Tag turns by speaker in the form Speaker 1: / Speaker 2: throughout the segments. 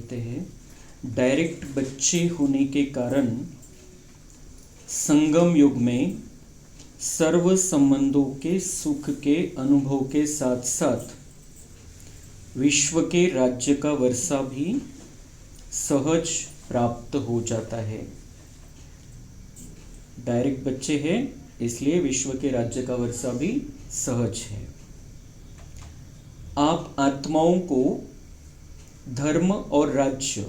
Speaker 1: कहते हैं डायरेक्ट बच्चे होने के कारण संगम युग में सर्व संबंधों के सुख के अनुभव के साथ साथ विश्व के राज्य का वर्षा भी सहज प्राप्त हो जाता है। डायरेक्ट बच्चे हैं इसलिए विश्व के राज्य का वर्षा भी सहज है। आप आत्माओं को धर्म और राज्य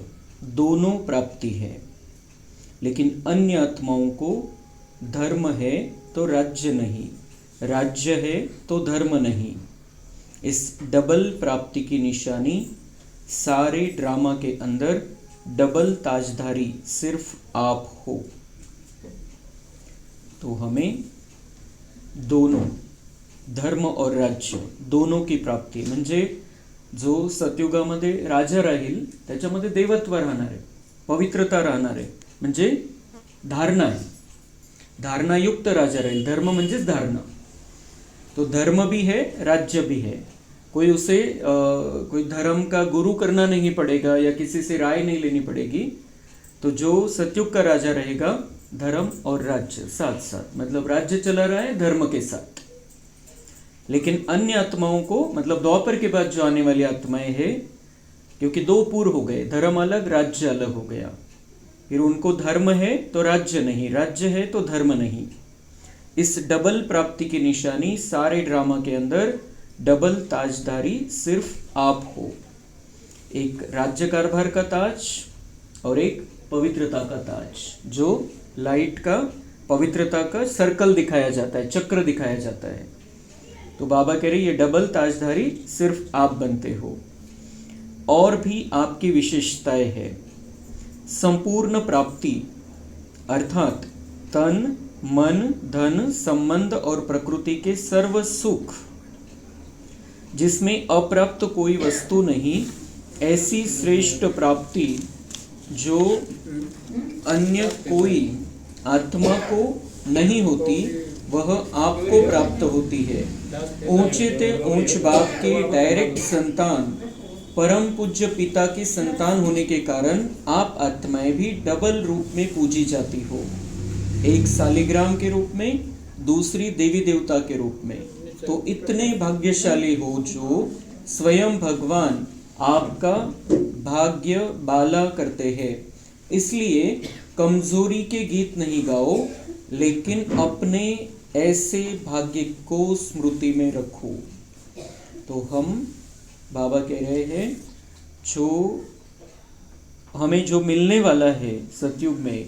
Speaker 1: दोनों प्राप्ति है, लेकिन अन्य आत्माओं को धर्म है तो राज्य नहीं, राज्य है तो धर्म नहीं। इस डबल प्राप्ति की निशानी सारे ड्रामा के अंदर डबल ताजधारी सिर्फ आप हो। तो हमें दोनों धर्म और राज्य दोनों की प्राप्ती, म्हणजे जो सतयुगामध्ये राजा राहील त्याच्यामध्ये देवत्व राहणार आहे, पवित्रता राहणार आहे, म्हणजे धारणा आहे, धारणायुक्त राजा राहील। धर्म म्हणजेच धारणा, तो धर्म भी है राज्य भी है। कोई उसे कोई धर्म का गुरु करना नहीं पड़ेगा या किसी से राय नहीं लेनी पड़ेगी। तो जो सतयुग का राजा रहेगा धर्म और राज्य साथ साथ, मतलब राज्य चला रहा है धर्म के साथ। लेकिन अन्य आत्माओं को, मतलब द्वापर के बाद जो आने वाली आत्माएं हैं, क्योंकि दो पूर्व हो गए, धर्म अलग राज्य अलग हो गया, फिर उनको धर्म है तो राज्य नहीं, राज्य है तो धर्म नहीं। इस डबल प्राप्ति की निशानी सारे ड्रामा के अंदर डबल ताजधारी सिर्फ आप हो। एक राज्य कारभार का ताज और एक पवित्रता का ताज, जो लाइट का पवित्रता का सर्कल दिखाया जाता है, चक्र दिखाया जाता है। तो बाबा कह रहे ये डबल ताजधारी सिर्फ आप बनते हो। और भी आपकी विशेषताएं हैं। संपूर्ण प्राप्ति अर्थात तन मन धन संबंध और प्रकृति के सर्व सुख, जिसमें अप्राप्त कोई वस्तु नहीं, ऐसी श्रेष्ठ प्राप्ति जो अन्य कोई आत्मा को नहीं होती, वह आपको प्राप्त होती है। ऊंचे ते ऊंच बाप के डायरेक्ट संतान, परम पूज्य पिता की संतान होने के कारण आप आत्माएं भी डबल रूप में पूजी जाती हो। एक सालिग्राम के रूप में, दूसरी देवी देवता के रूप में। तो इतने भाग्यशाली हो जो स्वयं भगवान आपका भाग्य बाला करते हैं। इसलिए कमजोरी के गीत नहीं गाओ, लेकिन अपने ऐसे भाग्य को स्मृति में रखो। तो हम बाबा कह रहे हैं जो हमें जो मिलने वाला है सतयुग में,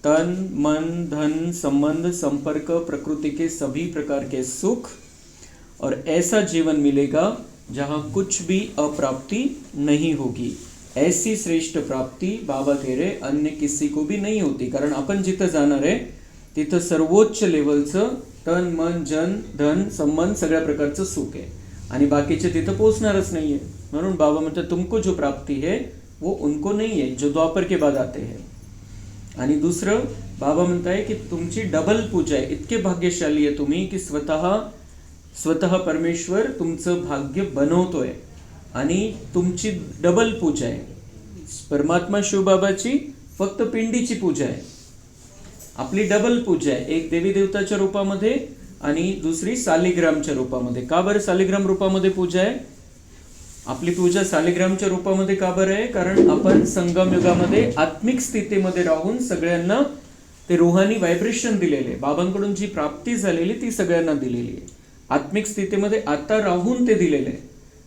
Speaker 1: तन मन धन संबंध संपर्क प्रकृति के सभी प्रकार के सुख, और ऐसा जीवन मिलेगा जहाँ कुछ भी अप्राप्ति नहीं होगी। ऐसी श्रेष्ठ प्राप्ती बाबा कह रहे अन्य किसी को भी नहीं होती, कारण आपण जिथं जाणार आहे तिथं सर्वोच्च लेवलचं तन मन जन धन संबंध सगळ्या प्रकारचं सुख आहे, आणि बाकीचे तिथं पोहोचणारच नाहीये। म्हणून बाबा म्हणतात तुमको जो प्राप्ति है वो उनको नहीं है जो द्वापर के बाद आते हैं। आणि दुसरं बाबा म्हणताय की तुमची डबल पूजा आहे, इतके भाग्यशाली आहे तुम्ही की स्वतः परमेश्वर तुमचं भाग्य बनवतोय, आणि तुमची डबल पूजा आहे। परमात्मा शिवबाबाची फक्त पिंडीची पूजा आहे, आपली डबल पूजा आहे, एक देवी देवताच्या रूपामध्ये आणि दुसरी सालिग्रामच्या रूपामध्ये। का बरं सालिग्राम रूपामध्ये पूजा आहे? आपली पूजा सालिग्रामच्या रूपामध्ये का बरं आहे? कारण आपण संगम युगामध्ये आत्मिक स्थितीमध्ये राहून सगळ्यांना ते रूहानी व्हायब्रेशन दिलेले, बाबांकडून जी प्राप्ती झालेली ती सगळ्यांना दिलेली आहे। आत्मिक स्थितीमध्ये आता राहून ते दिलेले आहे,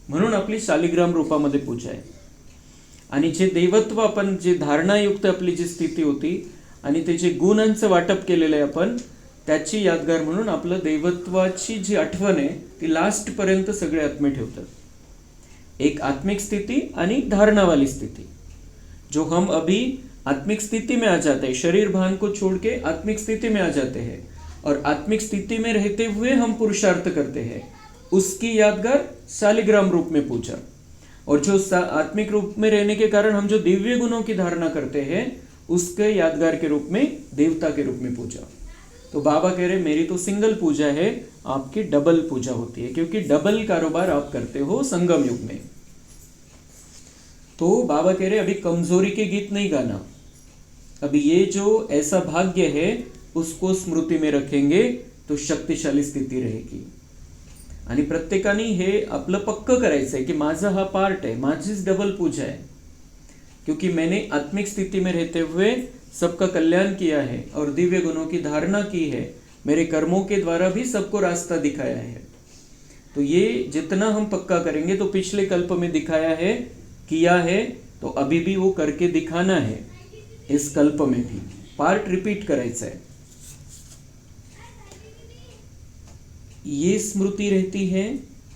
Speaker 1: म्हणून आपली शालिग्राम रूपामध्ये पूजा आहे। आणि जे देवत्व आपण, जे धारणायुक्त आपली जी स्थिती होती आणि त्याचे गुणांचं वाटप केलेलं आहे आपण, त्याची यादगार म्हणून आपलं देवत्वाची जी आठवण आहे ती लास्ट पर्यंत सगळे आत्मे ठेवतात। एक आत्मिक स्थिति आणि धारणा वाली स्थिति। जो हम अभी आत्मिक स्थिति में आ जाते हैं, शरीर भान को छोड़ के आत्मिक स्थिति में आ जाते हैं, और आत्मिक स्थिति में रहते हुए हम पुरुषार्थ करते हैं, उसकी यादगार शालिग्राम रूप में पूजा। और जो आत्मिक रूप में रहने के कारण हम जो दिव्य गुणों की धारणा करते हैं, उसके यादगार के रूप में देवता के रूप में पूजा। तो बाबा कह रहे मेरी तो सिंगल पूजा है, आपकी डबल पूजा होती है, क्योंकि डबल कारोबार आप करते हो संगम युग में। तो बाबा कह रहे अभी कमजोरी के गीत नहीं गाना, अभी ये जो ऐसा भाग्य है उसको स्मृती में रखेंगे तो शक्तिशाली स्थिती रहेगी. आणि प्रत्येकाने हे आपलं पक्क करायचं आहे की माझा हा पार्ट आहे, माझीच डबल पूजा है, क्योंकि मैंने आत्मिक स्थिति में रहते हुए सबका कल्याण किया है और दिव्य गुणों की धारणा की है, मेरे कर्मों के द्वारा भी सबको रास्ता दिखाया है. तो ये जितना हम पक्का करेंगे, तो पिछले कल्प में दिखाया है, किया है, तो अभी भी वो करके दिखाना है, इस कल्प में भी पार्ट रिपीट करायचा है. ये स्मृति रहती है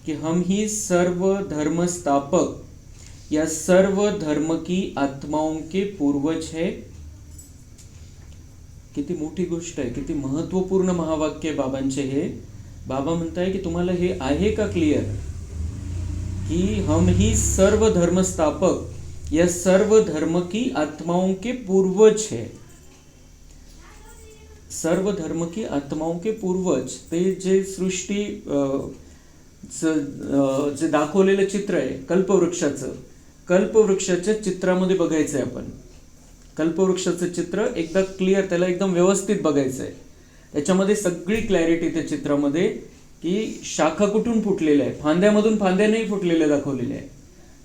Speaker 1: कि हम ही सर्व धर्म स्थापक या सर्व धर्म की आत्माओं के पूर्वज है. किती मोठी गोष्ट आहे, किती महत्वपूर्ण महावाक्य बाबांचे हे. बाबा म्हणताय की तुम्हाला हे आहे का क्लिअर कि हम ही सर्व धर्म स्थापक या सर्व धर्म की आत्माओं के पूर्वज है. सर्व धर्म की आत्माओं के पूर्वज, ते जे सृष्टी जे दाखवलेलं चित्र आहे कल्पवृक्षाचं, कल्पवृक्षाच्या चित्रामध्ये बघायचं आहे आपण. कल्पवृक्षाचं चित्र एकदा क्लिअर, त्याला एकदम व्यवस्थित बघायचं आहे. त्याच्यामध्ये सगळी क्लॅरिटी त्या चित्रामध्ये की शाखा कुठून फुटलेल्या आहे, फांद्यामधून फांद्या नाही फुटलेल्या दाखवलेल्या आहे.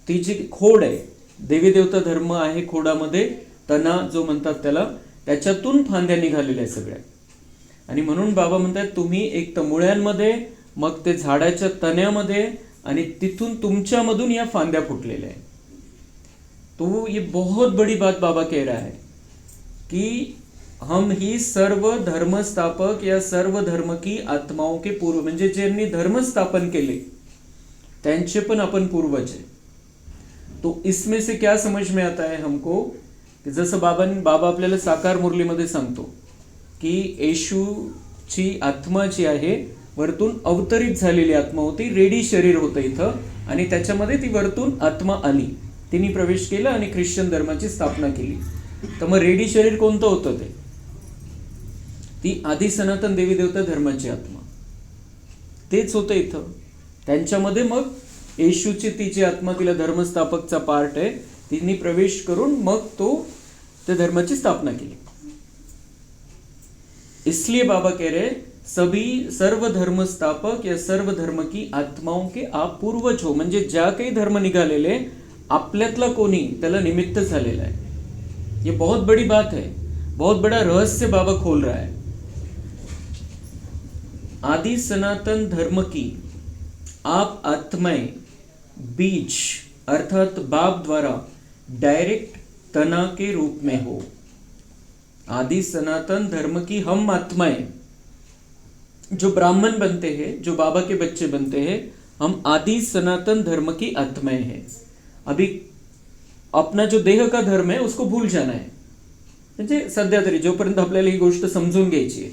Speaker 1: ती जी खोड आहे, देवी देवता धर्म आहे खोडामध्ये, तना जो म्हणतात त्याला, त्याच्यातून फांद्या निघालेल्या आहे सगळ्या. आणि म्हणून बाबा म्हणतात तुम्ही एक तर मुळ्यांमध्ये, मग ते झाडाच्या तण्यामध्ये, आणि तिथून तुमच्यामधून या फांद्या फुटलेल्या आहे. तो ये बहुत बड़ी बात बाबा कह रहा है कि हम ही सर्व धर्म स्थापक या सर्व धर्म की आत्माओं के पूर्व, म्हणजे ज्यांनी धर्म स्थापन केले त्यांचे पण आपण पूर्वज आहे. तो इसमें से क्या समझ में आता है हमको, की जसं बाबा आपल्याला साकार मुरलीमध्ये सांगतो की येशूची आत्मा जी आहे वरतून अवतरित झालेली आत्मा होती, रेडी शरीर होतं इथं, आणि त्याच्यामध्ये ती वरतून आत्मा आली, तिने प्रवेश केला आणि ख्रिश्चन धर्माची स्थापना केली. तर मग रेडी शरीर कोणतं होतं ते, ती आधी सनातन देवी देवता धर्माची आत्मा, तेच होतं इथं. त्यांच्यामध्ये मग येशूची ती जी आत्मा, तिला धर्मस्थापकचा पार्ट आहे, तिने प्रवेश करून मग तो त्या धर्माची स्थापना केली. इसलिए बाबा कह रहे सभी सर्व धर्म स्थापक या सर्व धर्म की आत्माओं के आप पूर्वज हो, म्हणजे ज्या काही धर्म निघालेले आपल्यातला कोणी त्याला निमित्त झालेला आहे. ये बहुत बड़ी बात है, बहुत बड़ा रहस्य बाबा खोल रहा है. आदि सनातन धर्म की आप आत्माएं बीज अर्थात बाप द्वारा डायरेक्ट तना के रूप में हो. आदि सनातन धर्म की हम आत्माएं जो ब्राह्मण बनते हैं, जो बाबा के बच्चे बनते हैं, हम आदि सनातन धर्म की आत्माएं हैं. अभी अपना जो देह का धर्म है उसको भूल जाना है, म्हणजे सध्या तरी जोपर्यंत आपल्याला ही गोष्ट समजून घ्यायची आहे,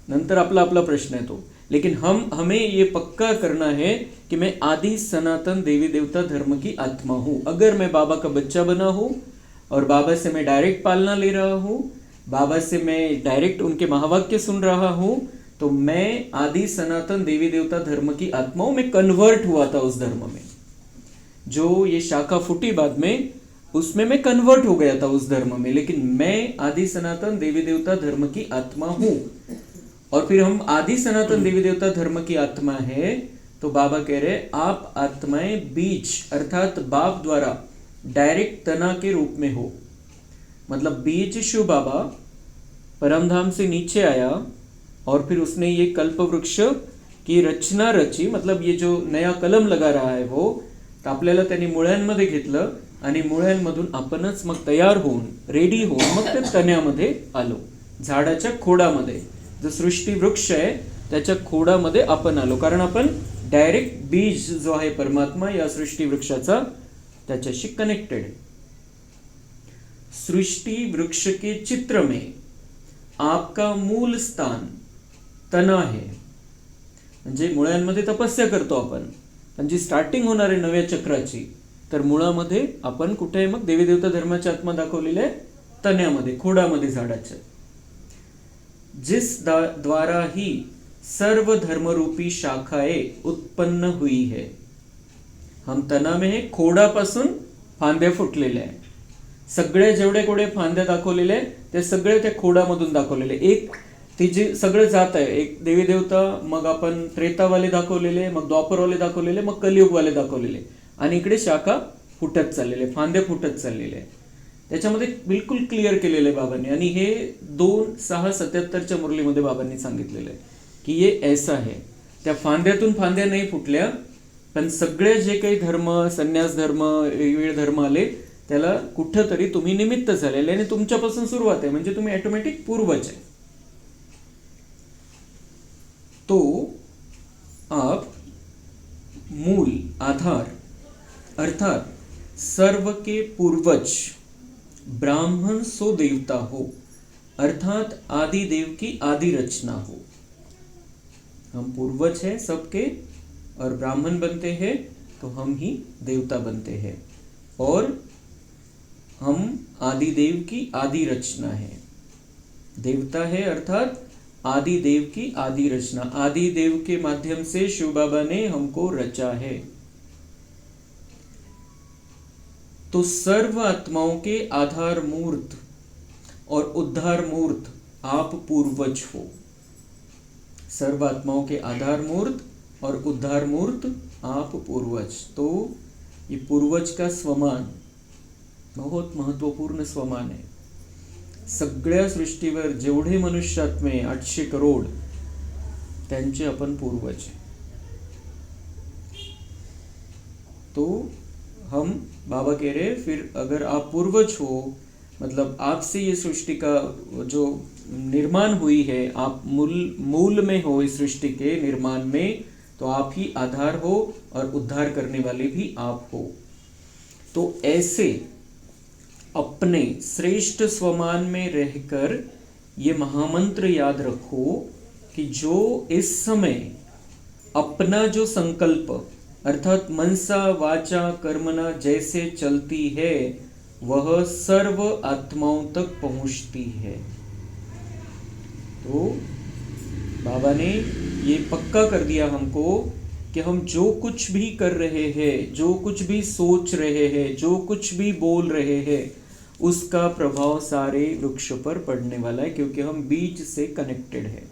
Speaker 1: नंतर आपला आपला प्रश्न है तो. लेकिन हमें ये पक्का करना है कि मैं आदि सनातन देवी देवता धर्म की आत्मा हूँ. अगर मैं बाबा का बच्चा बना हूँ और बाबा से मैं डायरेक्ट पालना ले रहा हूँ, बाबा से मैं डायरेक्ट उनके महावाक्य सुन रहा हूँ, तो मैं आदि सनातन देवी देवता धर्म की आत्मा हूँ. मैं कन्वर्ट हुआ था उस धर्म में, जो ये शाखा फूटी बाद में, उसमें मैं कन्वर्ट हो गया था उस धर्म में, लेकिन मैं आदि सनातन देवी देवता धर्म की आत्मा हूँ. और फिर हम आदि सनातन देवी देवता धर्म की आत्मा है, तो बाबा कह रहे आप आत्माएं बीज अर्थात बाप द्वारा डायरेक्ट तना के रूप में हो. मतलब बीज शिव बाबा परमधाम से नीचे आया और फिर उसने ये कल्प वृक्ष की रचना रची. मतलब ये जो नया कलम लगा रहा है वो, तर आपल्याला त्यांनी मुळ्यांमध्ये घेतलं आणि मुळ्यांमधून आपणच मग तयार होऊन रेडी होऊन मग त्या तण्यामध्ये आलो, झाडाच्या खोडामध्ये. जो सृष्टी वृक्ष आहे त्याच्या खोडामध्ये आपण आलो, कारण आपण डायरेक्ट बीज जो आहे परमात्मा या सृष्टी वृक्षाचा त्याच्याशी कनेक्टेड. सृष्टि वृक्ष के चित्र में आपका मूल स्थान तना है. म्हणजे मुळांमध्ये तपस्या करतो आपण, पण जी स्टार्टिंग होणार आहे नव्या चक्राची, तर मुळामध्ये आपण कुठे आहे, मग देवी देवता धर्माची आत्मा दाखवलेली आहे तण्यामध्ये, खोडामध्ये झाडाच्या. जिस द्वारा ही सर्व धर्मरूपी शाखाएं उत्पन्न हुई है. हम तना में है, खोडापासून फांद्या फुटलेल्या आहे. सगळे जेवढे कोडे फांद्या दाखवलेले ते सगळे त्या खोडामधून दाखवलेले. एक ती जी सगळं जात आहे, एक देवी देवता, मग आपण त्रेतावाले दाखवलेले, मग द्वापरवाले दाखवलेले, मग कलियुगवाले दाखवलेले, आणि इकडे शाखा फुटत चाललेले, फांदे फुटत चाललेले. त्याच्यामध्ये बिलकुल क्लिअर केलेलं आहे बाबांनी. आणि हे 2:6:77 मुरलीमध्ये बाबांनी सांगितलेलं आहे की हे ऐसा आहे. त्या फांद्यातून फांद्या नाही फुटल्या, पण सगळे जे काही धर्म, संन्यास धर्म, वेगवेगळे धर्म आले, त्याला कुठंतरी तुम्ही निमित्त झालेले आणि तुमच्यापासून सुरुवात आहे, म्हणजे तुम्ही ऑटोमॅटिक पूर्वज आहे. तो आप मूल, आधार, अर्थात सर्व के पूर्वज ब्राह्मण सो देवता हो, अर्थात आदि देव की आदि रचना हो. हम पूर्वज हैं सबके और ब्राह्मण बनते हैं तो हम ही देवता बनते हैं, और हम आदि देव की आदि रचना है. देवता है अर्थात आदि देव की आदि रचना. आदि देव के माध्यम से शिव बाबा ने हमको रचा है. तो सर्व आत्माओं के आधार मूर्त और उद्धार मूर्त आप पूर्वज हो. सर्व आत्माओं के आधार मूर्त और उद्धार मूर्त आप पूर्वज. तो ये पूर्वज का स्वमान बहुत महत्वपूर्ण स्वमान है. सगळ्या सृष्टीवर जेवढे मनुष्यात्मे 800 करोड त्यांचे आपण पूर्वज. तो हम बाबा कह रहे फिर अगर आप पूर्वज हो, मतलब आपसे ये सृष्टि का जो निर्माण हुई है, आप मूल में हो इस सृष्टि के निर्माण में, तो आप ही आधार हो और उद्धार करने वाले भी आप हो. तो ऐसे अपने श्रेष्ठ स्वमान में रहकर ये महामंत्र याद रखो कि जो इस समय अपना जो संकल्प अर्थात मनसा वाचा कर्मना जैसे चलती है वह सर्व आत्माओं तक पहुंचती है. तो बाबा ने ये पक्का कर दिया हमको कि हम जो कुछ भी कर रहे हैं, जो कुछ भी सोच रहे हैं, जो कुछ भी बोल रहे हैं, उसका प्रभाव सारे वृक्ष पर पड़ने वाला है, क्योंकि हम बीज से कनेक्टेड है.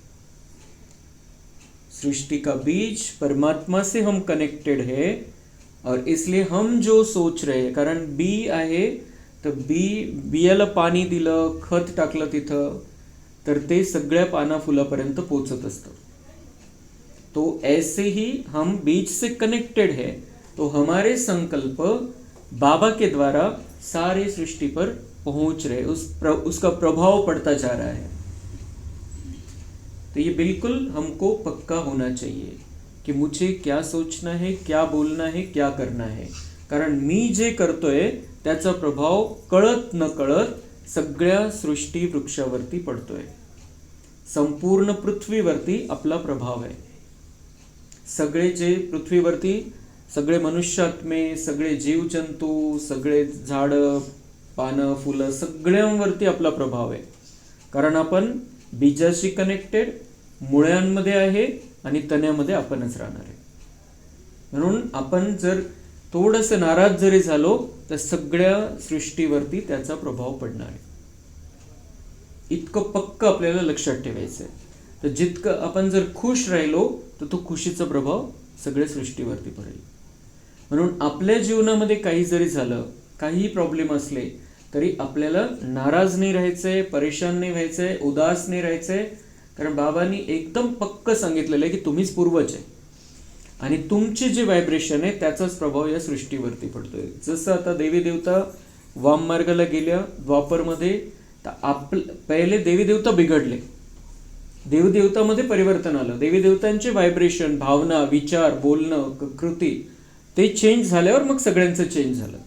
Speaker 1: सृष्टि का बीज परमात्मा से हम कनेक्टेड है, और इसलिए हम जो सोच रहे हैं, कारण बी आहे तर बियाला पाणी दिलं, खत टाकलं तिथं, तर ते सगळ्या पाना फुलापर्यंत पोचत असतं. तो ऐसे ही हम बीज से कनेक्टेड है, तो हमारे संकल्प बाबा के द्वारा सारे सृष्टि पर पहुंच रहे, उसका प्रभाव पड़ता जा रहा है. तो ये बिल्कुल हमको पक्का होना चाहिए कि मुझे क्या सोचना है, क्या बोलना है, क्या करना है, कारण मी जे करतोय त्याचा प्रभाव कळत न कळत सगळ्या सृष्टी वृक्षावरती पडतोय. संपूर्ण पृथ्वीवरती आपला प्रभाव आहे. सगळे जे पृथ्वीवरती सगळे मनुष्यात्मे, सगळे जीवजंतू, सगळे झाडं, पानं, फुलं, सगळ्यांवरती आपला प्रभाव आहे, कारण आपण बीजाशी कनेक्टेड, मुळ्यांमध्ये आहे आणि तण्यामध्ये आपणच राहणार आहे. म्हणून आपण जर थोडंसं नाराज जरी झालो तर सगळ्या सृष्टीवरती त्याचा प्रभाव पडणार आहे. इतकं पक्क आपल्याला लक्षात ठेवायचं आहे. तर जितकं आपण जर खुश राहिलो तर तो खुशीचा प्रभाव सगळ्या सृष्टीवरती पडेल. म्हणून आपल्या जीवनामध्ये काही जरी झालं, काही प्रॉब्लेम असले तरी आपल्याला नाराज नाही राहायचंय, परेशान नाही व्हायचंय, उदास नाही राहायचंय, कारण बाबांनी एकदम पक्क सांगितलेलं आहे की तुम्हीच पूर्वज आहे आणि तुमचे जे व्हायब्रेशन आहे त्याचाच प्रभाव या सृष्टीवरती पडतोय. जसं आता देवी देवता वाम मार्गाला गेल्या द्वापरमध्ये, तर पहिले देवी देवता बिघडले, देवदेवतामध्ये परिवर्तन आलं. देवी देवतांचे व्हायब्रेशन, भावना, विचार, बोलणं, कृती ते चेंज झाल्यावर मग सगळ्यांचं चेंज झालं.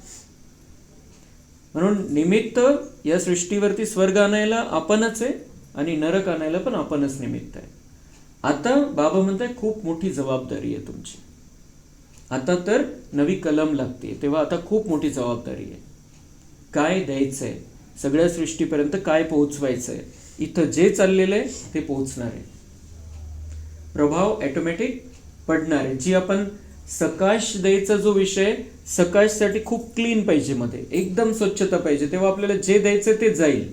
Speaker 1: म्हणून निमित्त या सृष्टीवरती स्वर्ग आणायला आपणच आहे आणि नरक आणायला पण आपणच निमित्त आहे. आता बाबा म्हणताय खूप मोठी जबाबदारी आहे तुमची. आता तर नवी कलम लागते, तेव्हा आता खूप मोठी जबाबदारी आहे. काय द्यायचंय सगळ्या सृष्टीपर्यंत, काय पोहोचवायचंय, इथं जे चाललेलं आहे ते पोहोचणार आहे. प्रभाव ऑटोमॅटिक पडणार आहे. जी आपण सकाश द्यायचा जो विषय, सकाशसाठी खूप क्लीन पाहिजे, मध्ये एकदम स्वच्छता पाहिजे, तेव्हा आपल्याला जे द्यायचं ते जाईल.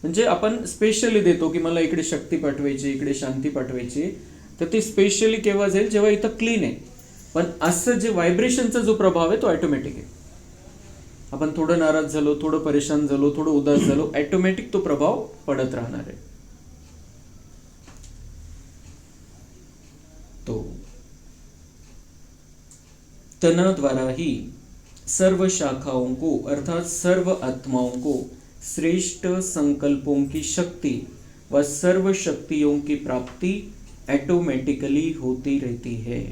Speaker 1: म्हणजे आपण स्पेशली देतो की मला इकडे शक्ती पाठवायची, इकडे शांती पाठवायची, तर ती स्पेशली केव्हा जाईल, जेव्हा इथं क्लीन आहे. पण असं जे व्हायब्रेशनचा जो प्रभाव आहे तो ऑटोमॅटिक आहे. आपण थोडं नाराज झालो, थोडं परेशान झालो, थोडं उदास झालो, ऑटोमॅटिक तो प्रभाव पडत राहणार आहे. तो तना द्वारा ही सर्व शाखाओं को अर्थात सर्व आत्माओं को श्रेष्ठ संकल्पों की शक्ति व सर्व शक्तियों की प्राप्ति ऑटोमॅटिकली होती रहती है.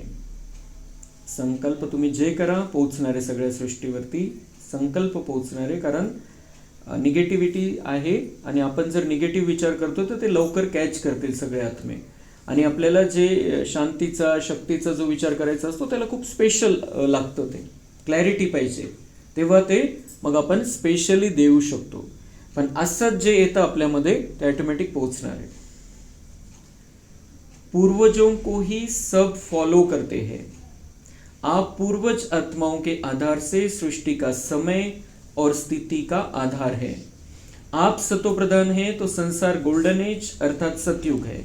Speaker 1: संकल्प तुम्ही जे करा पोहोचणारे सगळ्या सृष्टीवरती, संकल्प पोहोचणारे. कारण निगेटिव्हिटी आहे आणि आपण जर निगेटिव्ह विचार करतो तर ते लवकर कॅच करतील सगळे आत्मे. आणि आपल्याला जे शांतीचा, शक्तीचा जो विचार करायचा असतो त्याला खूप स्पेशल लागतं, ते क्लॅरिटी पाहिजे, तेव्हा ते मग आपण स्पेशली देऊ शकतो. पण असंच जे येतं आपल्यामध्ये ते ऑटोमॅटिक पोहोचणार आहे. पूर्वजों को ही सब फॉलो करते हैं. आप पूर्वज आत्माओं के आधार से सृष्टि का समय और स्थिति का आधार है. आप सतोप्रधान हैं तो संसार गोल्डन एज अर्थात सतयुग है.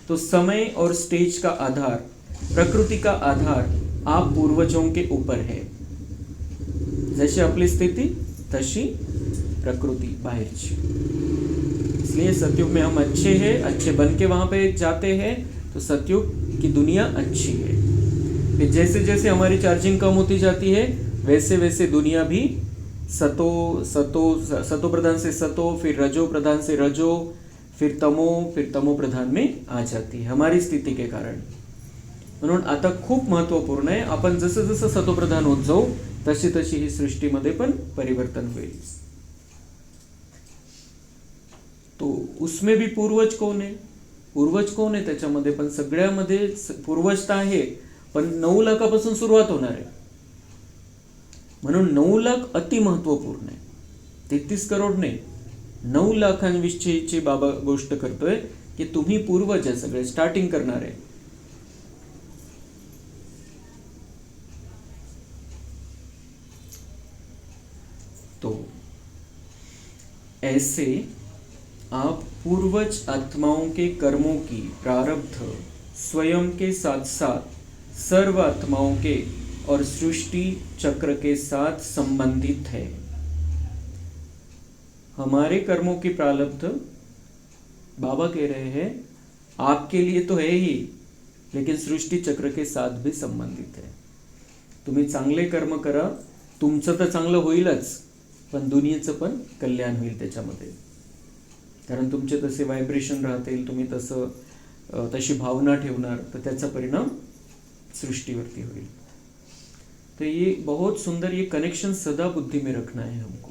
Speaker 1: तो समय और स्टेज का आधार, प्रकृति का आधार आप पूर्वजों के ऊपर है. जैसी आपली स्थिति तशी प्रकृति बाहरची. इसलिए सतयुग में हम अच्छे हैं, अच्छे बन के वहां पे जाते हैं, तो सतयुग की दुनिया अच्छी है. फिर जैसे जैसे हमारी चार्जिंग कम होती जाती है वैसे वैसे दुनिया भी सतो प्रधान से सतो, फिर रजो प्रधान से रजो, फिर तमो प्रधान में आ जाती है हमारी स्थिती के कारण. म्हणून आता खूप महत्वपूर्ण आहे, आपण जसं जसं सतोप्रधान होत जाऊ तशी तशी ही सृष्टीमध्ये पण परिवर्तन होईल. तो उसमें भी पूर्वज कोण आहे, पूर्वज कोण आहे त्याच्यामध्ये पण, सगळ्यामध्ये पूर्वज तर आहे पण 9 लाखापासून सुरुवात होणार आहे. म्हणून 9 लाख अति महत्वपूर्ण आहे. 33 करोड नाही, 9 लाखांविषयीची बाबा गोष्ट करतोय की तुम्ही पूर्वज आहे, सगळे स्टार्टिंग करणार आहे. तो ऐसे आप पूर्वज आत्माओं के कर्मों की प्रारब्ध स्वयं के साथ साथ सर्व आत्माओं के और सृष्टि चक्र के साथ संबंधित है. हमारे कर्मों की प्रारब्ध बाबा कह रहे हैं आपके लिए तो है ही, लेकिन सृष्टि चक्र के साथ भी संबंधित है. तुम्ही चांगले कर्म करा, तुमचं तर चांगलं होईलच, पण दुनियेचं पण कल्याण होईल त्याच्यामध्ये. कारण तुमचे तसे व्हायब्रेशन राहतील, तुम्ही तशी भावना ठेवणार, तर त्याचा परिणाम सृष्टिवरती होईल. तो ये बहुत सुंदर, ये कनेक्शन सदा बुद्धि में रखना है हमको.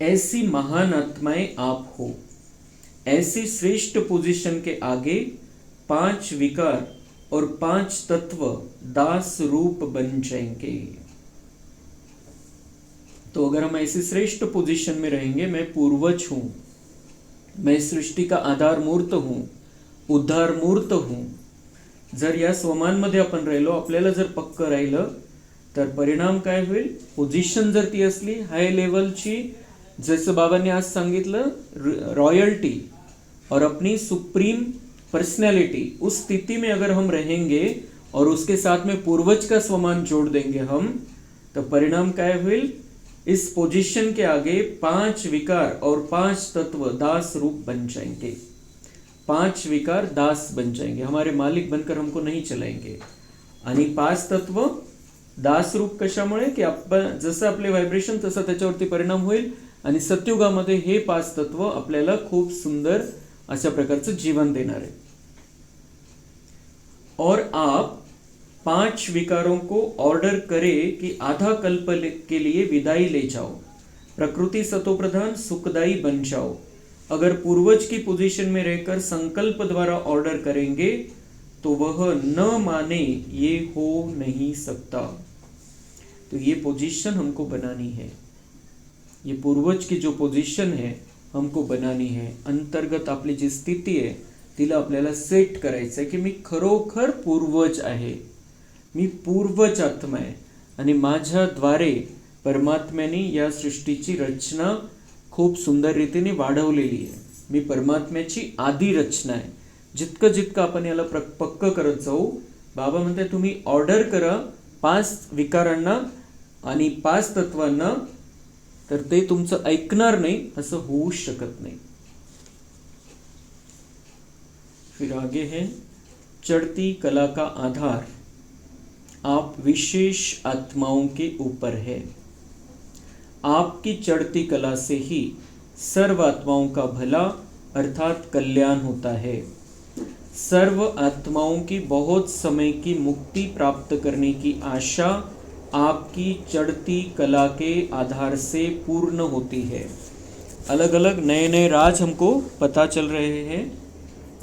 Speaker 1: ऐसी महान आत्माएं आप हो, ऐसी श्रेष्ठ पोजीशन के आगे 5 विकार और 5 तत्व दास रूप बन जाएंगे. तो अगर हम ऐसी श्रेष्ठ पोजीशन में रहेंगे, मैं पूर्वज हूं, मैं सृष्टि का आधार मूर्त हूं, उद्धार मूर्त हूं, जर या स्वमानमध्ये आपण राहिलो, आपल्याला जर पक्क राहिलं, तर परिणाम काय होईल, पोझिशन जर ती असली हाय लेवलची, जैसे बाबांनी आज सांगितलं, रॉयल्टी और अपनी सुप्रीम पर्सनैलिटी, उस स्थिति में अगर हम रहेंगे और उसके साथ में पूर्वज का स्वमान जोड़ देंगे हम, तो परिणाम काय होईल, इस पोजीशन के आगे 5 विकार और 5 तत्व दास रूप बन जाएंगे. 5 विकार दास बन जाएंगे, हमारे मालिक बनकर हमको नहीं चलाएंगे. आणि 5 तत्व दास रूप कशामुळे, की आपण जसं आपले व्हायब्रेशन तसं त्याच्यावरती परिणाम होईल. आणि सत्युगामध्ये हे 5 तत्व आपल्याला खूप सुंदर अशा प्रकारचं जीवन देणार आहे. और आप 5 विकारों को ऑर्डर करे कि आधा कल्प के लिए विदाई ले जाओ, प्रकृति सतोप्रधान सुखदाई बन जाओ. अगर पूर्वज की पोजीशन में रहकर संकल्प द्वारा ऑर्डर करेंगे तो वह न माने ये हो नहीं सकता. तो ये पोजीशन हमको बनानी है, ये पूर्वज की जो पोजीशन है हमको बनानी है. अंतर्गत आपली जी स्थिती आहे तिला आपल्याला सेट करायचं आहे की मी खरोखर पूर्वज आहे. मी पूर्वच आत्मा आहे आणि माझ्याद्वारे परमात्म्याने या सृष्टीची रचना खूप सुंदर रीतीने वाढवलेली आहे. मी परमात्म्याची आदी रचना आहे. जितकं जितकं आपण याला पक्क करत जाऊ, बाबा म्हणते तुम्ही ऑर्डर करा 5 विकारांना आणि 5 तत्वांना, तर ते तुमचं ऐकणार नाही असं होऊ शकत नाही. फिर आगे है चढ़ती कला का आधार आप विशेष आत्माओं के ऊपर है. आपकी चढ़ती कला से ही सर्व आत्माओं का भला अर्थात कल्याण होता है. सर्व आत्माओं की बहुत समय की मुक्ति प्राप्त करने की आशा आपकी चढ़ती कला के आधार से पूर्ण होती है. अलग अलग नए नए राज हमको पता चल रहे हैं.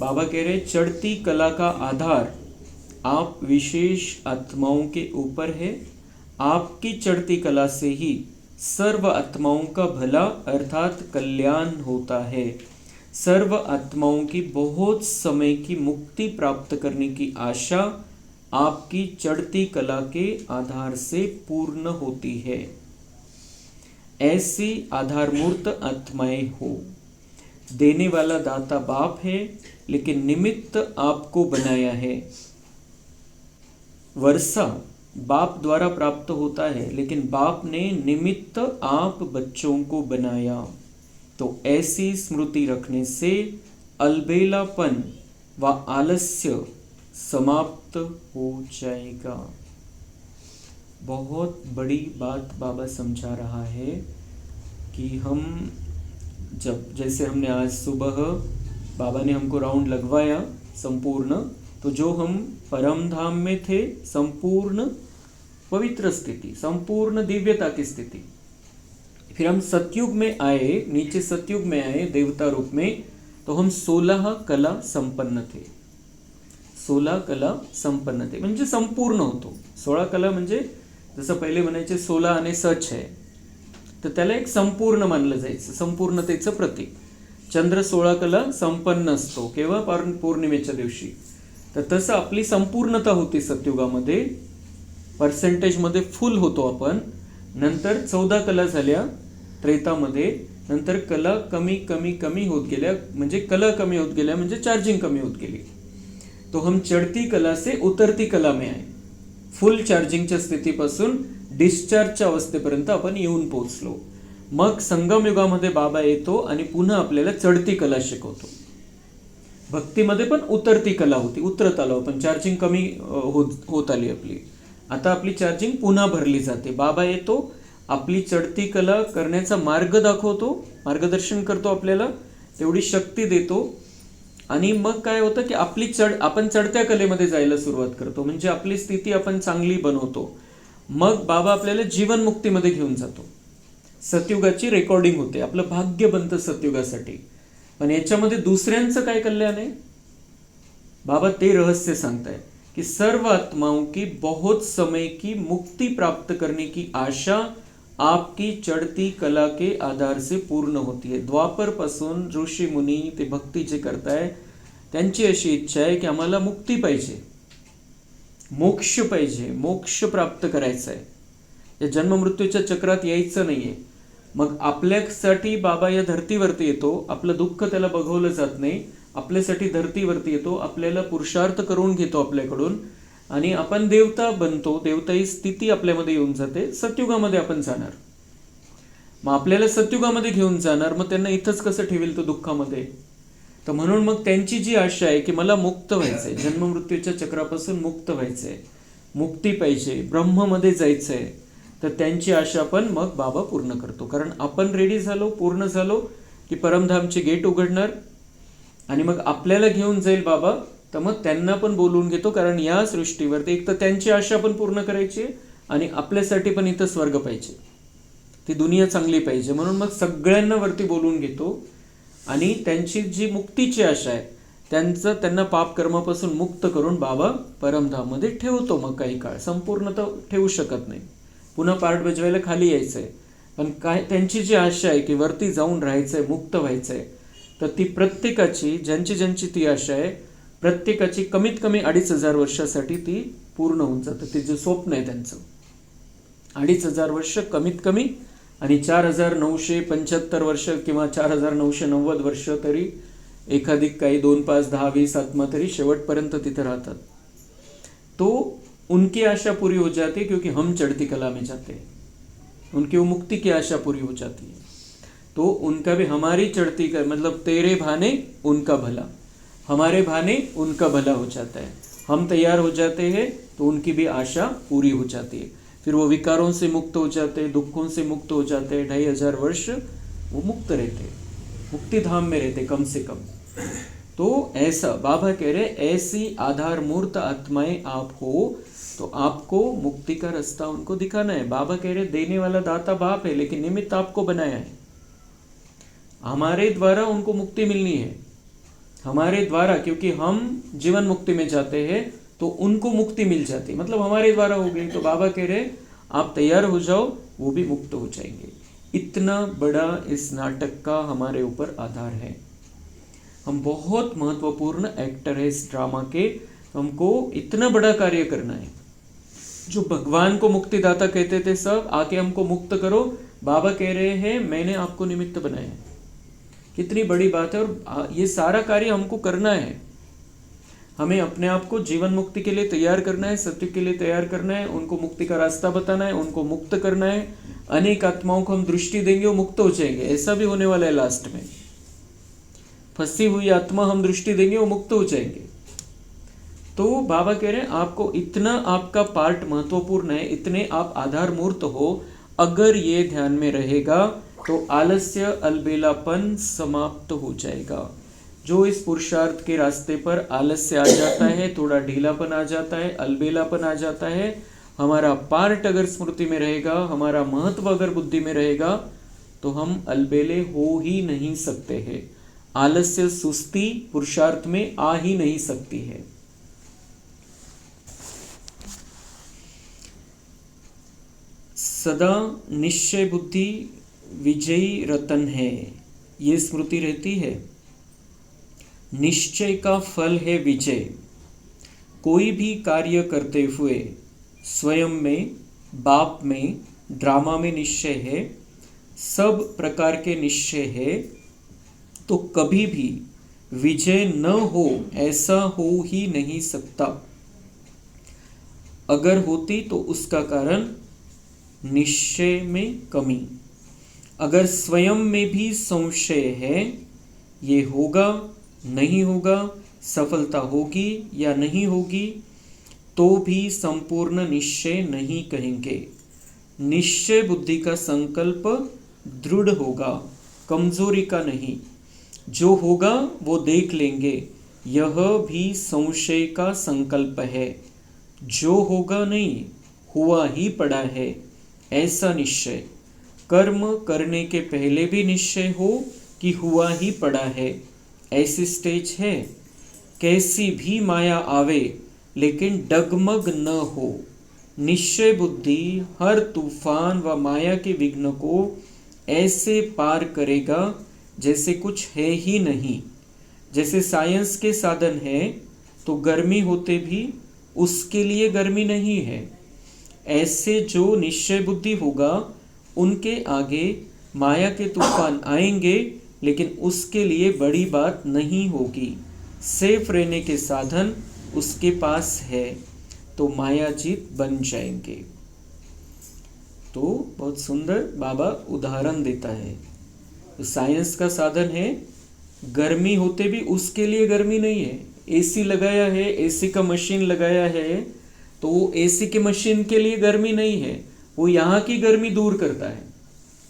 Speaker 1: बाबा कह रहे चढ़ती कला का आधार आप विशेष आत्माओं के ऊपर है. आपकी चढ़ती कला से ही सर्व आत्माओं का भला अर्थात कल्याण होता है. सर्व आत्माओं की बहुत समय की मुक्ति प्राप्त करने की आशा आपकी चढ़ती कला के आधार से पूर्ण होती है. ऐसी आधारमूर्त आत्माएं हो. देने वाला दाता बाप है, लेकिन निमित्त आपको बनाया है. वर्षा बाप द्वारा प्राप्त होता है, लेकिन बाप ने निमित्त आप बच्चों को बनाया. तो ऐसी स्मृति रखने से अलबेलापन व आलस्य समाप्त हो जाएगा. बहुत बड़ी बात बाबा समझा रहा है कि हम जब, जैसे हमने आज सुबह बाबा ने हमको राउंड लगवाया संपूर्ण, तो जो हम परम धाम में थे, संपूर्ण पवित्र स्थिति, संपूर्ण दिव्यता की स्थिति, फिर हम सतयुग में आए, नीचे सतयुग में आए देवता रूप में, तो हम 16 कला संपन्न थे. 16 कला संपन्न थे म्हणजे संपूर्ण होतो. 16 कला म्हणजे जसं पहिले म्हणायचे 16 आणि सच आहे, तर त्याला एक संपूर्ण मानलं जायचं, संपूर्णतेचं प्रतीक. चंद्र 16 कला संपन्न असतो केव्हा? पौर्णिमेच्या दिवशी. तर तसं आपली संपूर्णता होती सतयुगामध्ये, पर्सेंटेजमध्ये फुल होतो आपण. नंतर 14 कला झाल्या त्रेतामध्ये, नंतर कला कमी कमी कमी होत गेल्या, म्हणजे कला कमी होत गेल्या म्हणजे चार्जिंग कमी होत गेली. तो हम चढ़ती कला से उतरती कला में आए. फुल चार्जिंगच्या स्थितीपासून डिस्चार्जच्या अवस्थेपर्यंत आपण येऊन पोहोचलो. मग संगम युगामध्ये बाबा येतो आणि पुन्हा आपल्याला चढती कला शिकवतो. भक्तीमध्ये पण उतरती कला होती, उतरत आलो आपण, चार्जिंग कमी होत आली आपली. आता आपली चार्जिंग पुन्हा भरली जाते. बाबा येतो, आपली चढती कला करण्याचा मार्ग दाखवतो, मार्गदर्शन करतो, आपल्याला तेवढी शक्ती देतो. आणि मग काय होतं की आपण चढत्या कलेमध्ये जायला सुरुवात करतो, म्हणजे आपली स्थिती आपण चांगली बनवतो. मग बाबा आपल्याला जीवनमुक्तीमध्ये घेऊन जातो. सतयुगाची रेकॉर्डिंग होते, आपलं भाग्य बनतं सतयुगासाठी. पण याच्यामध्ये दुसऱ्यांचं काय कल्याण आहे? बाबा ते रहस्य सांगताय कि सर्व आत्माओं की बहुत समय की मुक्ति प्राप्त करने की आशा आपकी चढ़ती कला के आधार से पूर्ण होती है. द्वापर पासून ऋषी मुनी ते भक्ती जे करताय त्यांची अशी इच्छा आहे की आम्हाला मुक्ती पाहिजे, मोक्ष पाहिजे, मोक्ष प्राप्त करायचा आहे, या जन्ममृत्यूच्या चक्रात यायचं नाहीये. मग आपल्यासाठी बाबा या धर्तीवरती येतो, आपलं दुःख त्याला बघवलं जात नाही, आपल्यासाठी धर्तीवरती येतो, आपल्याला पुरुषार्थ करून घेतो आपल्याकडून, आणि आपण देवता बनतो. देवता ही स्थिती आपल्यामध्ये येऊन जाते. सतयुगामध्ये आपण जाणार. मग आपल्याला सतयुगामध्ये घेऊन जाणार, मग त्यांना इथंच कसं ठेवेल तो दुःखामध्ये? तर म्हणून मग त्यांची जी आशा आहे की मला मुक्त व्हायचंय, जन्ममृत्यूच्या चक्रापासून मुक्त व्हायचंय, मुक्ती पाहिजे, ब्रह्ममध्ये जायचंय, तर त्यांची आशा पण मग बाबा पूर्ण करतो. कारण आपण रेडी झालो, पूर्ण झालो की परमधामचे गेट उघडणार आणि मग आपल्याला घेऊन जाईल बाबा. तर मग त्यांना पण बोलवून घेतो, कारण या सृष्टीवरती एक तर त्यांची आशा पण पूर्ण करायची आणि आपल्यासाठी पण इथं स्वर्ग पाहिजे, ती दुनिया चांगली पाहिजे. म्हणून मग सगळ्यांना वरती बोलवून घेतो आणि त्यांची जी मुक्तीची आशा आहे त्यांना पाप कर्मापासून मुक्त करून बाबा परमधाममध्ये ठेवतो. मग काही काळ, संपूर्ण तर ठेवू शकत नाही, पुन्हा पार्ट बजवायला खाली यायचंय. पण काय त्यांची जी आशा आहे की वरती जाऊन राहायचंय, मुक्त व्हायचंय, तर ती प्रत्येकाची, ज्यांची ती आशा आहे, प्रत्येकाची कमीत कमी 2500 वर्षासाठी ती पूर्ण होऊन जातं. ते जे स्वप्न आहे त्यांचं 2500 वर्ष कमीत कमी आणि 4975 वर्ष किंवा 4990 वर्ष तरी एखादी काही 2, 5, 10, 20 आत्मा तरी शेवटपर्यंत तिथे राहतात. तो उनकी आशा पूरी हो जाती है क्योंकि हम चढ़ती कला में जाते हैं. उनकी वो मुक्ति की आशा पूरी हो जाती है. तो उनका भी हमारी चढ़ती का मतलब तेरे भाने उनका भला, हमारे भाने उनका भला हो जाता है. हम तैयार हो जाते हैं तो उनकी भी आशा पूरी हो जाती है. फिर वो विकारों से मुक्त हो जाते हैं, दुखों से मुक्त हो जाते हैं. 2500 वर्ष वो मुक्त रहते हैं, मुक्ति धाम में रहते कम से कम. तो ऐसा बाबा कह रहे ऐसी आधार मूर्त आत्माएं आप हो तो आपको मुक्ति का रास्ता उनको दिखाना है. बाबा कह रहे देने वाला दाता बाप है लेकिन निमित्त आपको बनाया है. हमारे द्वारा उनको मुक्ति मिलनी है, हमारे द्वारा, क्योंकि हम जीवन मुक्ति में जाते हैं तो उनको मुक्ति मिल जाती है, मतलब हमारे द्वारा हो गई. तो बाबा कह रहे आप तैयार हो जाओ, वो भी मुक्त हो जाएंगे. इतना बड़ा इस नाटक का हमारे ऊपर आधार है. हम बहुत महत्वपूर्ण एक्टर है इस ड्रामा के. हमको इतना बड़ा कार्य करना है. जो भगवान को मुक्तिदाता कहते थे सब आके हमको मुक्त करो, बाबा कह रहे हैं मैंने आपको निमित्त बनाया है. कितनी बड़ी बात है. और ये सारा कार्य हमको करना है. हमें अपने आप को जीवन मुक्ति के लिए तैयार करना है, सत्य के लिए तैयार करना है, उनको मुक्ति का रास्ता बताना है, उनको मुक्त करना है. अनेक आत्माओं को हम दृष्टि देंगे, वो मुक्त हो जाएंगे. ऐसा भी होने वाला है लास्ट में. फंसी हुई आत्मा हम दृष्टि देंगे, वो मुक्त हो जाएंगे. तो बाबा कह रहे हैं आपको इतना, आपका पार्ट महत्वपूर्ण है, इतने आप आधार मूर्त हो. अगर ये ध्यान में रहेगा तो आलस्य अलबेलापन समाप्त हो जाएगा. जो इस पुरुषार्थ के रास्ते पर आलस्य आ जाता है, थोड़ा ढीलापन आ जाता है, अलबेलापन आ जाता है, हमारा पार्ट अगर स्मृति में रहेगा, हमारा महत्व अगर बुद्धि में रहेगा तो हम अलबेले हो ही नहीं सकते हैं. आलस्य सुस्ती पुरुषार्थ में आ ही नहीं सकती है. सदा निश्चय बुद्धि विजयी रतन है, ये स्मृति रहती है. निश्चय का फल है विजय. कोई भी कार्य करते हुए स्वयं में, बाप में, ड्रामा में निश्चय है, सब प्रकार के निश्चय है, तो कभी भी विजय न हो ऐसा हो ही नहीं सकता. अगर होती तो उसका कारण निश्चय में कमी. अगर स्वयं में भी संशय है, ये होगा नहीं होगा, सफलता होगी या नहीं होगी, तो भी संपूर्ण निश्चय नहीं कहेंगे. निश्चय बुद्धि का संकल्प दृढ़ होगा, कमजोरी का नहीं. जो होगा वो देख लेंगे, यह भी संशय का संकल्प है. जो होगा नहीं, हुआ ही पड़ा है, ऐसा निश्चय. कर्म करने के पहले भी निश्चय हो कि हुआ ही पड़ा है, ऐसी स्टेज है. कैसी भी माया आवे लेकिन डगमग न हो. निश्चय बुद्धि हर तूफान व माया के विघ्न को ऐसे पार करेगा जैसे कुछ है ही नहीं. जैसे साइंस के साधन है तो गर्मी होते भी उसके लिए गर्मी नहीं है, ऐसे जो निश्चय बुद्धि होगा उनके आगे माया के तूफान आएंगे लेकिन उसके लिए बड़ी बात नहीं होगी. सेफ रहने के साधन उसके पास है तो माया जीत बन जाएंगे. तो बहुत सुंदर बाबा उदाहरण देता है. तो साइंस का साधन है, गर्मी होते भी उसके लिए गर्मी नहीं है. एसी लगाया है, एसी का मशीन लगाया है, तो वो एसी की मशीन के लिए गर्मी नहीं है, वो यहाँ की गर्मी दूर करता है.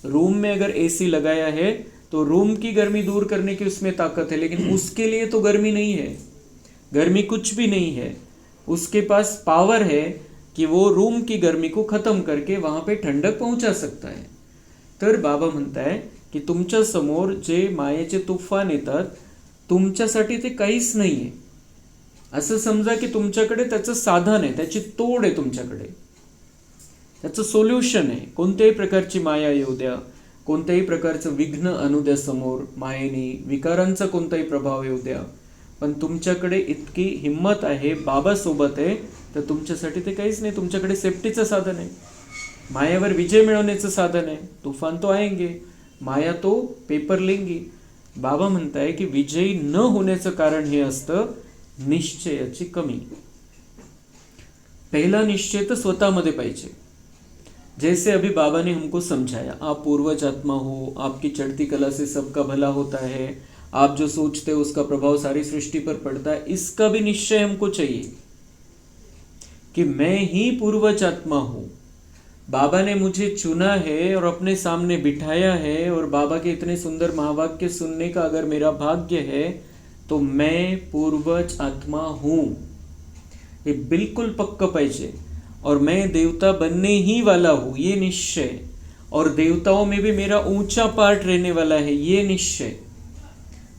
Speaker 1: रूम में अगर एसी लगाया है तो रूम की गर्मी दूर करने की उसमें ताकत है, लेकिन उसके लिए तो गर्मी नहीं है, गर्मी कुछ भी नहीं है. उसके पास पावर है कि वो रूम की गर्मी को खत्म करके वहां पे ठंडक पहुंचा सकता है. तर बाबा म्हणताय की तुमच्या समोर जे मायेचे तुफान येतात, तुमच्यासाठी ते काहीच नाहीये. असं समजा की तुमच्याकडे त्याचं साधन आहे, त्याची तोड आहे, तुमच्याकडे त्याचं सोल्युशन आहे. कोणत्याही प्रकारची माया येऊ द्या, कोणत्याही प्रकारचं विघ्न आणू द्या समोर, मायेने विकारांचा कोणताही प्रभाव येऊ द्या, पण तुमच्याकडे इतकी हिंमत आहे, बाबा सोबत आहे, तर तुमच्यासाठी ते काहीच नाही. तुमच्याकडे सेफ्टीचं साधन आहे, मायावर विजय मिळवण्याचं साधन आहे. तूफान तो आएंगे, माया तो पेपर लेंगी. बाबा म्हणताय की विजयी न होण्याचं कारण हे असतं निश्चयाची कमी. पहला निश्चय तो स्वतःमध्ये पाहिजे. जैसे अभी बाबा ने हमको समझाया, आप पूर्वज आत्मा हो, आपकी चढ़ती कला से सबका भला होता है, आप जो सोचते हो उसका प्रभाव सारी सृष्टि पर पड़ता है. इसका भी निश्चय हमको चाहिए कि मैं ही पूर्वज आत्मा हूं. बाबा ने मुझे चुना है और अपने सामने बिठाया है, और बाबा के इतने सुंदर महावाक्य सुनने का अगर मेरा भाग्य है तो मैं पूर्वज आत्मा हूं. ये बिल्कुल पक्का पाहिजे. और मैं देवता बनने ही वाला हूं, ये निश्चय. और देवताओं में भी मेरा ऊंचा पार्ट रहने वाला है, ये निश्चय.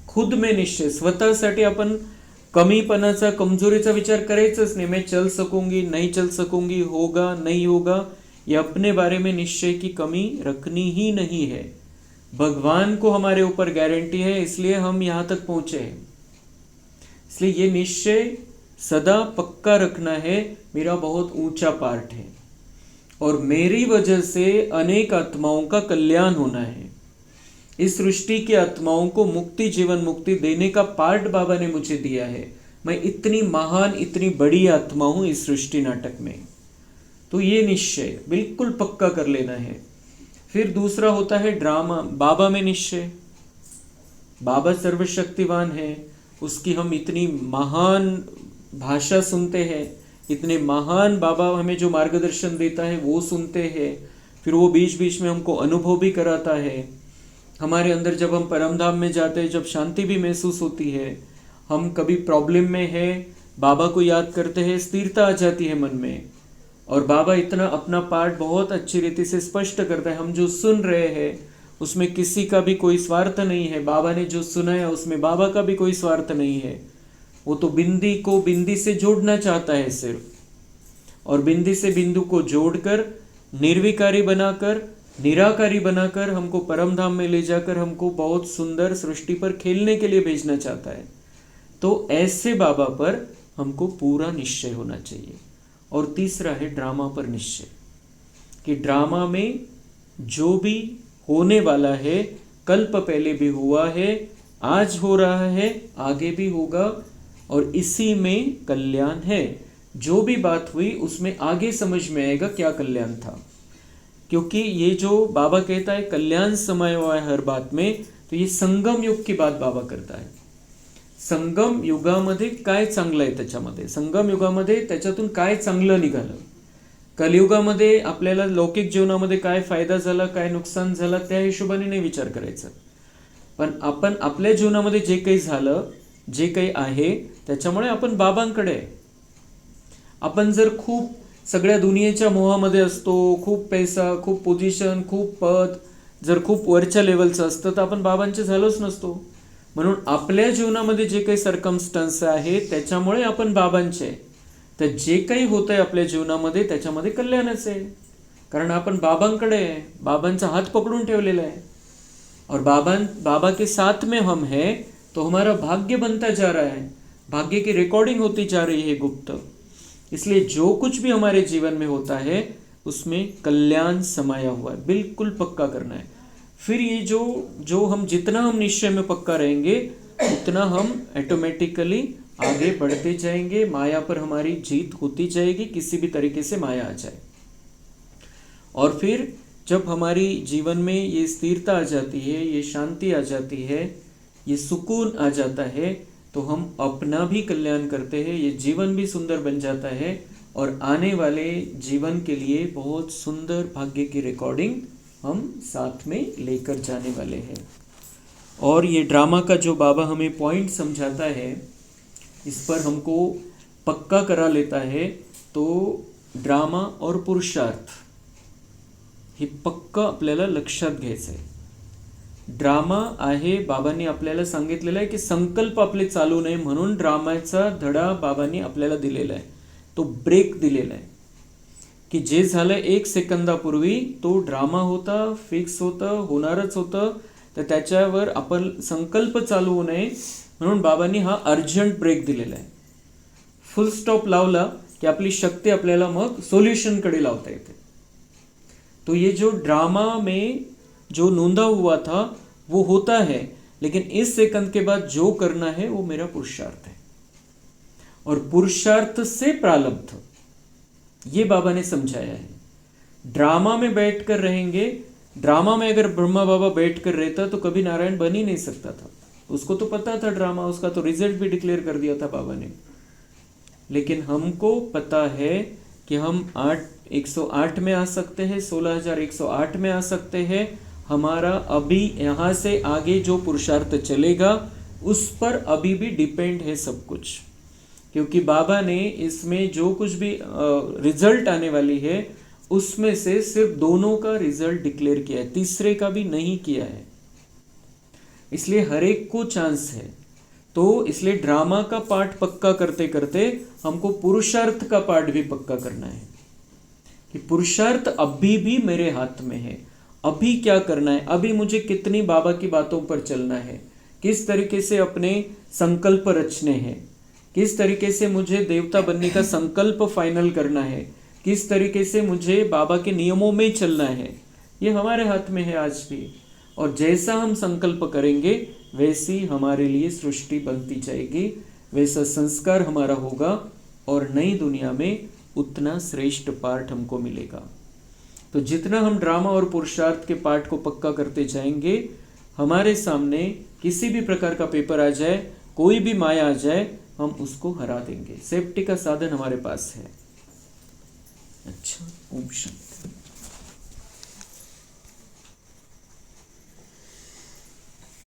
Speaker 1: खुद में निश्चय. स्वतःसाठी आपण कमीपणाचा, कमजोरीचा विचार करायचाच नाही. मैं चल सकूंगी, नहीं चल सकूंगी, होगा नहीं होगा, ये अपने बारे में निश्चय की कमी रखनी ही नहीं है. भगवान को हमारे ऊपर गारंटी है, इसलिए हम यहाँ तक पहुंचे हैं. इसलिए ये निश्चय सदा पक्का रखना है, मेरा बहुत ऊंचा पार्ट है और मेरी वजह से अनेक आत्माओं का कल्याण होना है. इस सृष्टि की आत्माओं को मुक्ति, जीवन मुक्ति देने का पार्ट बाबा ने मुझे दिया है. मैं इतनी महान, इतनी बड़ी आत्मा हूं इस सृष्टि नाटक में. तो ये निश्चय बिल्कुल पक्का कर लेना है. फिर दूसरा होता है ड्रामा. बाबा में निश्चय. बाबा सर्वशक्तिवान है, उसकी हम इतनी महान भाषा सुनते हैं, इतने महान बाबा हमें जो मार्गदर्शन देता है वो सुनते हैं. फिर वो बीच बीच में हमको अनुभव भी कराता है. हमारे अंदर जब हम परमधाम में जाते हैं, जब शांति भी महसूस होती है, हम कभी प्रॉब्लम में है, बाबा को याद करते हैं, स्थिरता आ जाती है मन में. और बाबा इतना अपना पार्ट बहुत अच्छी रीति से स्पष्ट करता है. हम जो सुन रहे हैं उसमें किसी का भी कोई स्वार्थ नहीं है. बाबा ने जो सुनाया उसमें बाबा का भी कोई स्वार्थ नहीं है. वो तो बिंदी को बिंदी से जोड़ना चाहता है सिर्फ, और बिंदी से बिंदु को जोड़कर, निर्विकारी बनाकर, निराकारी बनाकर हमको परमधाम में ले जाकर हमको बहुत सुंदर सृष्टि पर खेलने के लिए भेजना चाहता है. तो ऐसे बाबा पर हमको पूरा निश्चय होना चाहिए. और तीसरा है ड्रामा पर निश्चय, कि ड्रामा में जो भी होने वाला है, कल्प पहले भी हुआ है, आज हो रहा है, आगे भी होगा, और इसी में कल्याण है. जो भी बात हुई उसमें आगे समझ में आएगा क्या कल्याण था. क्योंकि ये जो बाबा कहता है कल्याण समय हुआ है हर बात में, तो ये संगम युग की बात बाबा करता है. संगम युगामध्ये काय चांगलं आहे, त्याच्यामध्ये संगम युगामध्ये त्याच्यातून काय चांगलं निघालं, कलियुगामध्ये आपल्याला लौकिक जीवनामध्ये काय फायदा झाला, काय नुकसान झालं, त्या हिशोबाने नाही विचार करायचा. पण आपण आपल्या जीवनामध्ये जे काही झालं, जे काही आहे, त्याच्यामुळे आपण बाबांकडे आहे. आपण जर खूप सगळ्या दुनियेच्या मोहामध्ये असतो, खूप पैसा, खूप पोझिशन, खूप पद जर खूप वरच्या लेवलचं असतं, तर आपण बाबांचे झालोच नसतो. म्हणून आपल्या जीवनामध्ये जे काही सर्कमस्टन्स आहे त्याच्यामुळे आपण बाबांचे. तर जे काही होतं आहे आपल्या जीवनामध्ये त्याच्यामध्ये कल्याणच आहे, कारण आपण बाबांकडे आहे, बाबांचा हात पकडून ठेवलेला आहे. और बाबा के साथ में हम हैं, तो हमारा भाग्य बनता जा रहा है, भाग्य की रिकॉर्डिंग होती जा रही है गुप्त. इसलिए जो कुछ भी हमारे जीवन में होता है उसमें कल्याण समाया हुआ है, बिल्कुल पक्का करना है. फिर ये जो हम जितना हम निश्चय में पक्का रहेंगे उतना हम ऑटोमेटिकली आगे बढ़ते जाएंगे. माया पर हमारी जीत होती जाएगी, किसी भी तरीके से माया आ जाए. और फिर जब हमारी जीवन में ये स्थिरता आ जाती है, ये शांति आ जाती है, ये सुकून आ जाता है, तो हम अपना भी कल्याण करते हैं, ये जीवन भी सुंदर बन जाता है और आने वाले जीवन के लिए बहुत सुंदर भाग्य की रिकॉर्डिंग हम साथ में लेकर जाने वाले हैं. और ये ड्रामा का जो बाबा हमें पॉइंट समझाता है, इस पर हमको पक्का करा लेता है. तो ड्रामा और पुरुषार्थ हे पक्का आपल्याला लक्षात घ्यायचं आहे. ड्रामा आहे, बाबांनी आपल्याला सांगितलेलं आहे की संकल्प आपले चालू नये म्हणून ड्रामाचा धडा बाबांनी आपल्याला दिलेला आहे, तो ब्रेक दिलेला आहे. की जे झालं 1 सेकंदापूर्वी तो ड्रामा होता, फिक्स होतं, होणारच होतं. तर त्याच्यावर आपण संकल्प चालू होऊ नये म्हणून बाबांनी हा अर्जंट ब्रेक दिलेला आहे. फुल स्टॉप लावला कि आपली शक्ति आपल्याला मग सोल्यूशन कडे लावता येते. तो ये जो ड्रामा में जो नोंदा हुआ था वो होता है, लेकिन इस सेकंड के बाद जो करना है वो मेरा पुरुषार्थ है और पुरुषार्थ से प्रारब्ध, ये बाबा ने समझाया है. ड्रामा में बैठकर रहेंगे, ड्रामा में अगर ब्रह्मा बाबा बैठकर रहता तो कभी नारायण बन ही नहीं सकता था. उसको तो पता था ड्रामा, उसका तो रिजल्ट भी डिक्लेयर कर दिया था बाबा ने. लेकिन हमको पता है कि हम 108 में आ सकते हैं, 16,108 में आ सकते हैं. हमारा अभी यहाँ से आगे जो पुरुषार्थ चलेगा उस पर अभी भी डिपेंड है सब कुछ, क्योंकि बाबा ने इसमें जो कुछ भी रिजल्ट आने वाली है उसमें से सिर्फ दोनों का रिजल्ट डिक्लेयर किया है, तीसरे का भी नहीं किया है. इसलिए हर एक को चांस है. तो इसलिए ड्रामा का पार्ट पक्का करते करते हमको पुरुषार्थ का पार्ट भी पक्का करना है कि पुरुषार्थ अभी भी मेरे हाथ में है. अभी क्या करना है, अभी मुझे कितनी बाबा की बातों पर चलना है, किस तरीके से अपने संकल्प रचने हैं, किस तरीके से मुझे देवता बनने का संकल्प फाइनल करना है, किस तरीके से मुझे बाबा के नियमों में चलना है, ये हमारे हाथ में है आज भी. और जैसा हम संकल्प करेंगे वैसी हमारे लिए सृष्टि बनती जाएगी, वैसा संस्कार हमारा होगा और नई दुनिया में उतना श्रेष्ठ पार्ट हमको मिलेगा. तो जितना हम ड्रामा और पुरुषार्थ के पार्ट को पक्का करते जाएंगे, हमारे सामने किसी भी प्रकार का पेपर आ जाए, कोई भी माया आ जाए, हम उसको हरा देंगे. सेफ्टी का साधन हमारे पास है. अच्छा, ओम शांति.